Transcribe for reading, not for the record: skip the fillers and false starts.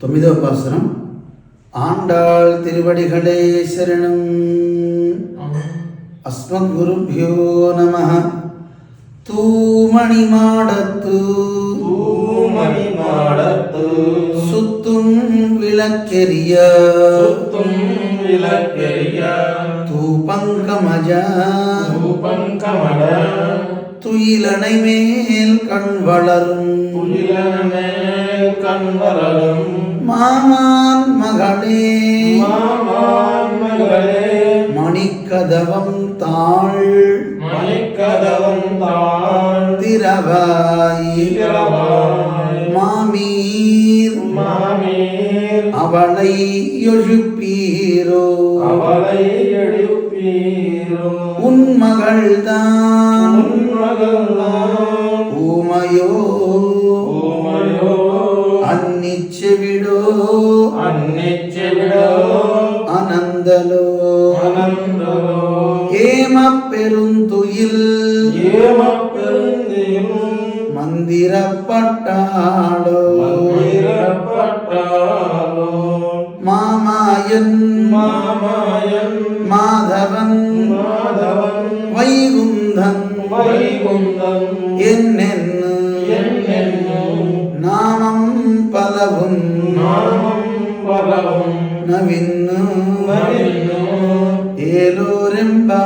9వ பாசுரம். ஆண்டாள் திருவடிகளே சரணம். அஸ்மத்குருப்யோ நமः. தூமணி மாடத்து சுத்தும் விளக்கெரிய தூபங்கமஜ துயிலனை மேல் கண் வளரும் மாமான் மகளே மணிக்கதவம் தாழ் திரவாய் மாமீர் அவளை எழுப்பீரோ உன் மகள்தான் ஊமையோ அன்னிச்செவிடோ அனந்தலோ ஏம பெருந்துயில் மந்திரப்பட்டாளோ மாமாயன் மாதவன் வைகுந்தன் என்னென்னு நாமம் பலவும் நவின்னு ஏலோரெம்பா